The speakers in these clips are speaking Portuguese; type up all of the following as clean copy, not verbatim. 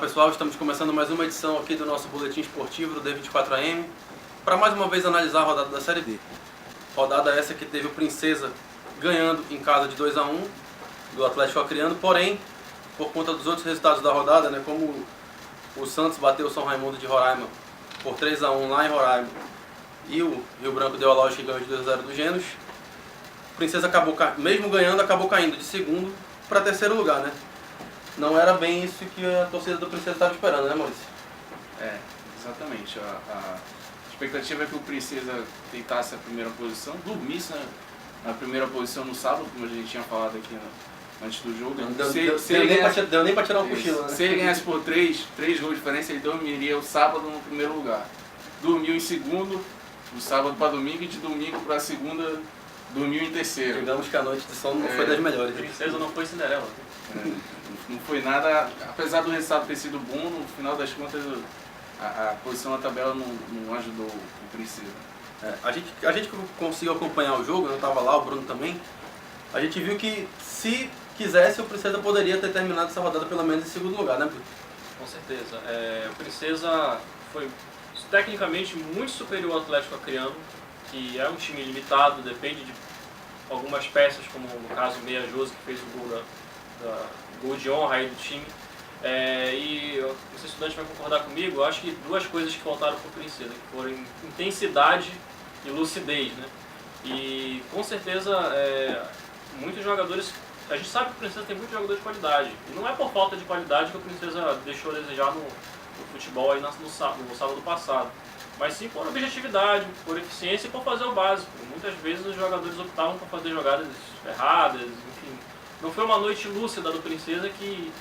pessoal, estamos começando mais uma edição aqui do nosso boletim esportivo do D24AM para mais uma vez analisar a rodada da Série D. Rodada essa que teve o Princesa ganhando em casa de 2-1 do Atlético Acreano, porém, por conta dos outros resultados da rodada, né, como o Santos bateu o São Raimundo de Roraima por 3-1 lá em Roraima e o Rio Branco deu a lógica e ganhou de 2-0 do Genos, o Princesa acabou, mesmo ganhando, acabou caindo de segundo para terceiro lugar, né? Não era bem isso que a torcida do Princesa estava esperando, né, Maurício? É, exatamente. A expectativa é que o Princesa tentasse a primeira posição, dormisse na primeira posição no sábado, como a gente tinha falado aqui antes do jogo. Deu nem para tirar um cochilo, né? Se ele ganhasse por 3 gols de diferença, ele dormiria o sábado no primeiro lugar. Dormiu em segundo, do sábado para domingo, e de domingo para segunda, dormiu em terceiro. Digamos que a noite de sono não foi das melhores. Princesa não foi Cinderela. Não foi nada, apesar do resultado ter sido bom, no final das contas a posição na tabela não ajudou o Princesa. A gente que conseguiu acompanhar o jogo, eu estava lá, o Bruno também, a gente viu que se quisesse o Princesa poderia ter terminado essa rodada pelo menos em segundo lugar, né, Bruno? Com certeza. O Princesa foi tecnicamente muito superior ao Atlético Acreano, que é um time limitado, depende de algumas peças, como no caso o Meia Jose, que fez o gol de honra aí do time. E não sei se o estudante vai concordar comigo, eu acho que duas coisas que faltaram para o Princesa, que foram intensidade e lucidez, né? E com certeza muitos jogadores, a gente sabe que o Princesa tem muitos jogadores de qualidade, e não é por falta de qualidade que o Princesa deixou a desejar no futebol aí no sábado passado, mas sim por objetividade, por eficiência e por fazer o básico. Muitas vezes os jogadores optavam por fazer jogadas erradas, enfim. Não foi uma noite lúcida do Princesa que,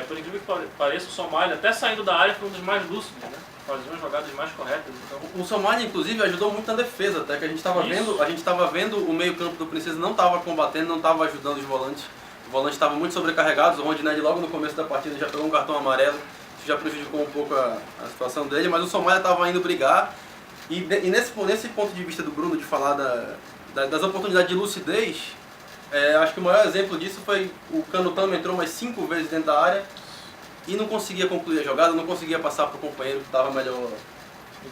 por incrível que pareça, o Somália, até saindo da área, foi um dos mais lúcidos, né? Fazia umas jogadas mais corretas. Então... O Somália, inclusive, ajudou muito na defesa, até que a gente estava vendo o meio-campo do Princesa não estava combatendo, não estava ajudando os volantes. Os volantes estavam muito sobrecarregados. O Rondinelli, logo no começo da partida, já pegou um cartão amarelo. Isso já prejudicou um pouco a situação dele, mas o Somália estava indo brigar. E nesse ponto de vista do Bruno, de falar das oportunidades de lucidez, acho que o maior exemplo disso foi o Canutama entrou umas 5 vezes dentro da área e não conseguia concluir a jogada, não conseguia passar para o companheiro que estava melhor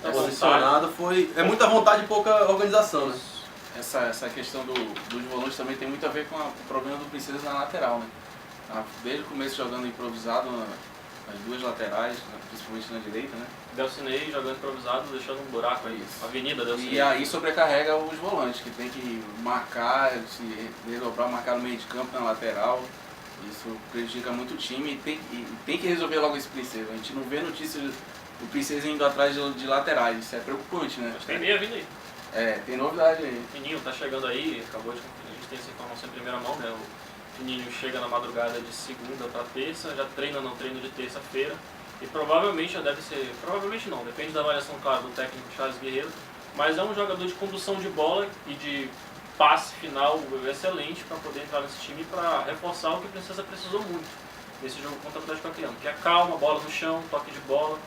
posicionado. É muita vontade e pouca organização, né? Essa questão dos volantes também tem muito a ver com o problema do Princesa na lateral, né? Desde o começo jogando improvisado nas duas laterais, principalmente na direita, né? Delcinei jogando improvisado, deixando um buraco aí, avenida Delcinei. E aí sobrecarrega os volantes, que tem que marcar, se redobrar, marcar no meio de campo, na lateral. Isso prejudica muito o time e tem que resolver logo esse Princesa. A gente não vê notícias do Princesa indo atrás de laterais, isso é preocupante, né? Mas tem meia vindo aí. Tem novidade aí. O Fininho tá chegando aí, a gente tem essa informação em primeira mão, né? O Fininho chega na madrugada de segunda para terça, já treina no treino de terça-feira. E provavelmente já deve ser, provavelmente não, depende da avaliação, claro, do técnico Charles Guerreiro, mas é um jogador de condução de bola e de passe final excelente para poder entrar nesse time e para reforçar o que o Princesa precisou muito nesse jogo contra o Atlético Acreano, que é calma, bola no chão, toque de bola,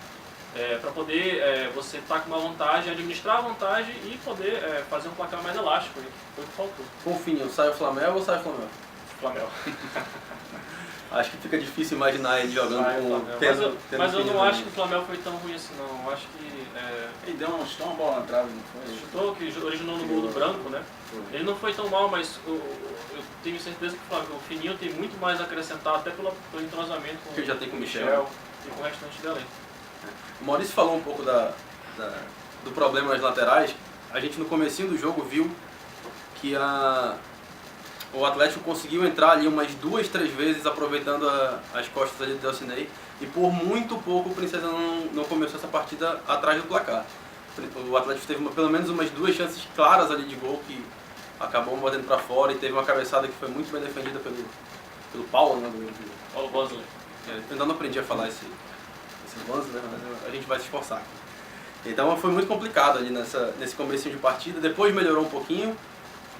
para poder você estar com uma vantagem, administrar a vantagem e poder fazer um placar mais elástico, né? Foi o que faltou. Com o Fininho, sai o Flamel ou sai o Flamel? Flamel. Acho que fica difícil imaginar ele jogando com mas eu não acho que o Flamel foi tão ruim assim, não. Eu acho que... Ele chutou uma bola na trave, não foi? Chutou, que originou no gol do Branco, né? Ele não foi tão mal, mas eu tenho certeza que o Fininho tem muito mais a acrescentar, até pelo entrosamento que já tem com o Michel e com o restante da lei. O Maurício falou um pouco do problema nas laterais. A gente no comecinho do jogo viu que o Atlético conseguiu entrar ali umas 2, 3 vezes aproveitando as costas ali do Delcinei e por muito pouco o Princesa não começou essa partida atrás do placar. O Atlético teve pelo menos umas 2 chances claras ali de gol que acabou batendo para fora e teve uma cabeçada que foi muito bem defendida pelo Paulo, né? Paulo Bosley. Eu ainda não aprendi a falar esse Bosley, né? Mas a gente vai se esforçar. Então foi muito complicado ali nesse comecinho de partida, depois melhorou um pouquinho.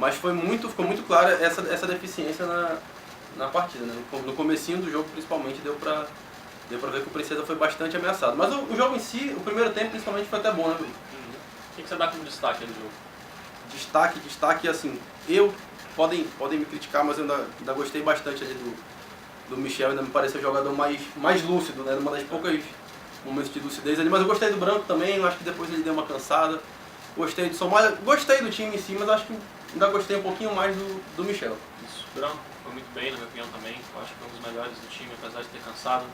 Mas ficou muito clara essa deficiência na partida, né? No comecinho do jogo, principalmente, deu pra ver que o Princesa foi bastante ameaçado. Mas o jogo em si, o primeiro tempo, principalmente, foi até bom, né, Bruno? O que você dá como destaque no jogo? Destaque, assim, podem me criticar, mas eu ainda gostei bastante ali do Michel ainda me pareceu o jogador mais lúcido, né? Uma das poucas momentos de lucidez ali. Mas eu gostei do Branco também, eu acho que depois ele deu uma cansada. Gostei do Somália, gostei do time em si, mas acho que ainda gostei um pouquinho mais do Michel. Isso, o Branco foi muito bem, na minha opinião também. Eu acho que foi um dos melhores do time, apesar de ter cansado.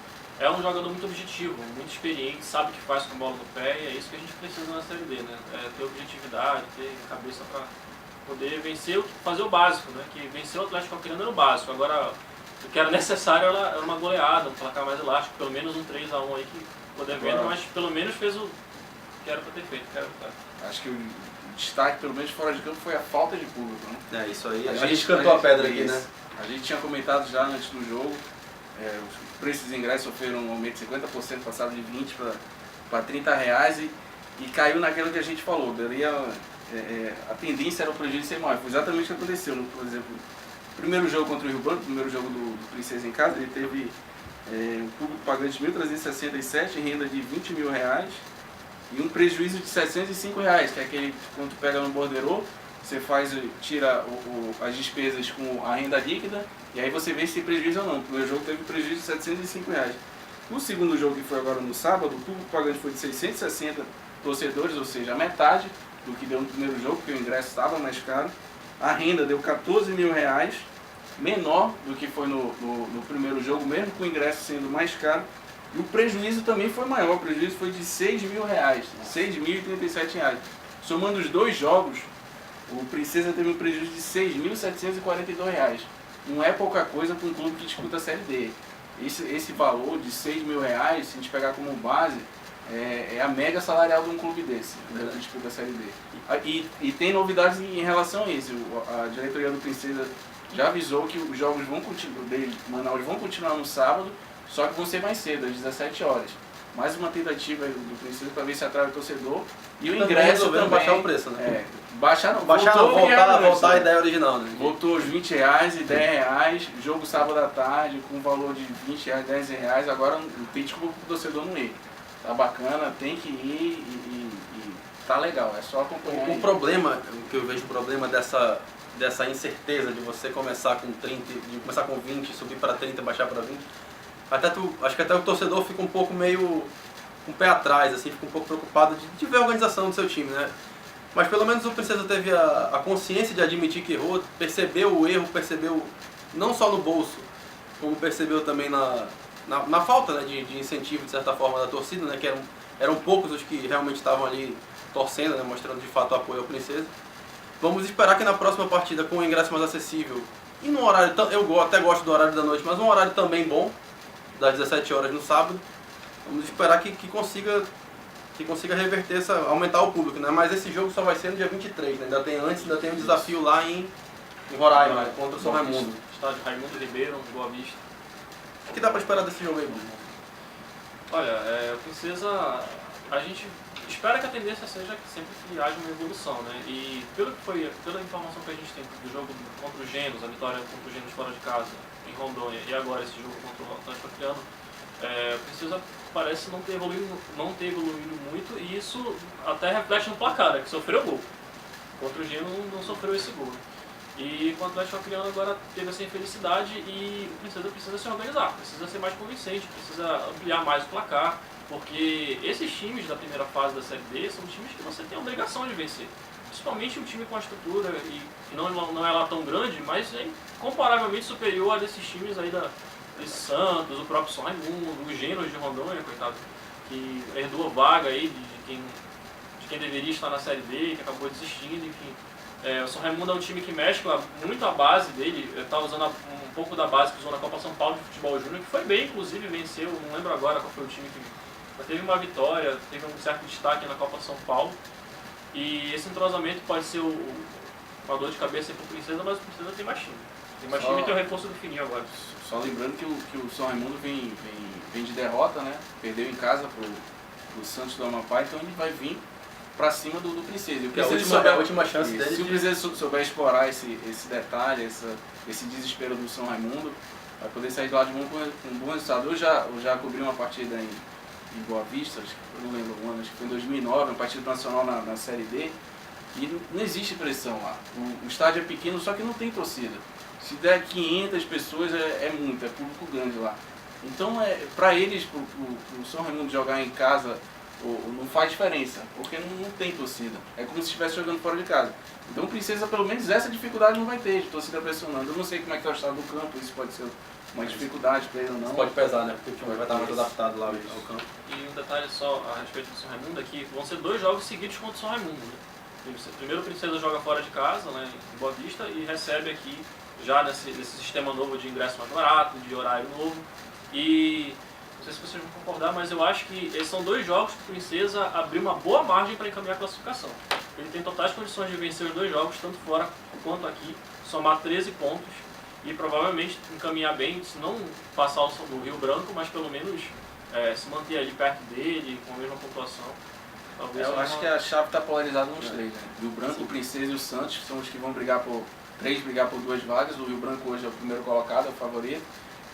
É um jogador muito objetivo, muito experiente, sabe o que faz com a bola no pé e é isso que a gente precisa na Série D, né? É ter objetividade, ter cabeça para poder vencer, fazer o básico, né? Que vencer o Atlético Acreano era o básico. Agora, o que era necessário era uma goleada, um placar mais elástico, pelo menos um 3-1 aí que poder ver, mas pelo menos fez o que era para ter feito, que era o Acho que o destaque, pelo menos fora de campo, foi a falta de público, né? É, isso aí. A gente cantou a pedra aqui, né? A gente tinha comentado já antes do jogo, os preços dos ingressos sofreram um aumento de 50%, passaram de 20 para 30 reais e caiu naquilo que a gente falou. Daria, a tendência era o prejuízo ser maior. Foi exatamente o que aconteceu. Por exemplo, o primeiro jogo contra o Rio Branco, o primeiro jogo do Princesa em casa, ele teve um público pagante de 1.367, renda de 20 mil reais e um prejuízo de 705 reais, que é aquele quando tu pega no borderô, você tira as despesas com a renda líquida e aí você vê se tem prejuízo ou não. O primeiro jogo teve prejuízo de 705 reais. No segundo jogo, que foi agora no sábado, o público pagante foi de 660 torcedores, ou seja, a metade do que deu no primeiro jogo, porque o ingresso estava mais caro. A renda deu 14 mil reais, menor do que foi no primeiro jogo, mesmo com o ingresso sendo mais caro. E o prejuízo também foi maior, o prejuízo foi de 6 mil reais, 6.037 reais. Somando os dois jogos, o Princesa teve um prejuízo de 6.742 reais. Não é pouca coisa para um clube que disputa a Série D. Esse valor de 6 mil reais, se a gente pegar como base, é a média salarial de um clube desse, que disputa a Série D. E tem novidades em relação a isso. A diretoria do Princesa já avisou que os jogos Manaus vão continuar no sábado, só que vão ser mais cedo, às 17 horas. Mais uma tentativa do Princesa para ver se atrai o torcedor. E o ingresso também baixar o preço, né? Voltar a ideia original, né? Voltou os 20 reais e 10 reais, jogo sábado à tarde com valor de 20 reais, 10 reais, agora não tem desculpa pro torcedor não ir. Tá bacana, tem que ir e tá legal, é só acompanhar. O problema, o que eu vejo o problema dessa incerteza de você começar com 30, de começar com 20, subir para 30, baixar para 20, acho que até o torcedor fica um pouco meio com o pé atrás, assim, fica um pouco preocupado de ver a organização do seu time, né? Mas pelo menos o Princesa teve a consciência de admitir que errou, percebeu o erro, percebeu não só no bolso, como percebeu também na falta, né, de incentivo, de certa forma, da torcida, né, que eram poucos os que realmente estavam ali torcendo, né, mostrando de fato o apoio ao Princesa. Vamos esperar que na próxima partida, com o ingresso mais acessível, e num horário, eu até gosto do horário da noite, mas um horário também bom, das 17 horas no sábado, vamos esperar que consiga reverter aumentar o público, né? Mas esse jogo só vai ser no dia 23, né? Ainda tem um desafio lá em Roraima, né? Contra o São Raimundo. Estádio Raimundo Ribeiro, Boa Vista. O que dá pra esperar desse jogo aí, Bruno? Olha, o Princesa, a gente espera que a tendência seja que sempre que haja uma evolução, né? E pela informação que a gente tem do jogo contra o Genos, a vitória contra o Genos fora de casa, em Rondônia, e agora esse jogo contra o Atlético Acreano, o Princesa parece não ter evoluído muito, e isso até reflete no placar, né, que sofreu gol. Contra o Geno não sofreu esse gol. E com o Atlético Acreano agora teve essa infelicidade e o Princesa precisa se organizar, precisa ser mais convincente, precisa ampliar mais o placar, porque esses times da primeira fase da Série D são times que você tem a obrigação de vencer. Principalmente um time com a estrutura, e não é lá tão grande, mas é comparavelmente superior a desses times aí de Santos, o próprio São Raimundo, os Genos de Rondônia, coitado, que herdou a vaga aí de quem deveria estar na Série D, que acabou desistindo, enfim. O São Raimundo é um time que mescla muito a base dele, está usando um pouco da base que usou na Copa São Paulo de Futebol Júnior, que foi bem, inclusive, venceu, não lembro agora qual foi o time que teve uma vitória, teve um certo destaque na Copa São Paulo. E esse entrosamento pode ser uma dor de cabeça para o Princesa, mas o Princesa tem mais time. Tem mais time e tem o reforço do Fininho agora. Só lembrando que o São Raimundo vem de derrota, né? Perdeu em casa pro Santos do Amapá, então ele vai vir para cima do Princesa. É a última chance dele. Se o Princesa souber explorar esse detalhe, esse desespero do São Raimundo, vai poder sair de lá com um bom resultado. Eu já cobri uma partida em Boa Vista, acho que eu não lembro o ano, acho que foi em 2009, uma partida nacional na Série D, e não existe pressão lá. O estádio é pequeno, só que não tem torcida. Se der 500 pessoas é muito, é público grande lá. Então, para eles, pro São Raimundo jogar em casa, não faz diferença, porque não tem torcida. É como se estivesse jogando fora de casa. Então, Princesa, pelo menos essa dificuldade não vai ter, de torcida pressionando. Eu não sei como é que é o estado do campo, isso pode ser uma dificuldade para ele ou não. Isso pode pesar, né? Porque o time vai estar mais adaptado lá ao campo. E um detalhe só a respeito do São Raimundo aqui, vão ser 2 jogos seguidos contra o São Raimundo. Né? Primeiro o Princesa joga fora de casa, né, em Boa Vista, e recebe aqui, já nesse sistema novo de ingresso mais barato, de horário novo. E não sei se vocês vão concordar, mas eu acho que esses são 2 jogos que o Princesa abriu uma boa margem para encaminhar a classificação. Ele tem totais condições de vencer os 2 jogos, tanto fora quanto aqui, somar 13 pontos e provavelmente encaminhar bem, se não passar o Rio Branco, mas pelo menos se manter ali perto dele, com a mesma pontuação. Talvez eu acho que a chave está polarizada nos 3, né? Rio Branco, o Princesa e o Santos são os que vão brigar por 2 vagas. O Rio Branco hoje é o primeiro colocado, é o favorito.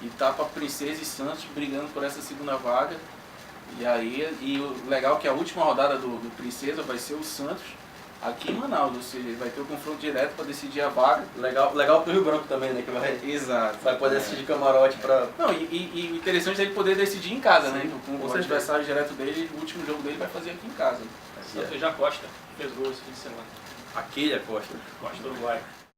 E tá para Princesa e Santos brigando por essa segunda vaga. E o legal é que a última rodada do Princesa vai ser o Santos aqui em Manaus, ou seja, vai ter o confronto direto para decidir a vaga. Legal pro Rio Branco também, né? Que vai poder assistir de camarote para... Não, e o interessante é ele poder decidir em casa, né? Com o adversário direto dele, o último jogo dele vai fazer aqui em casa. Santos já Costa fez gol esse fim de semana. Aquele é Costa. Costa do Uruguai.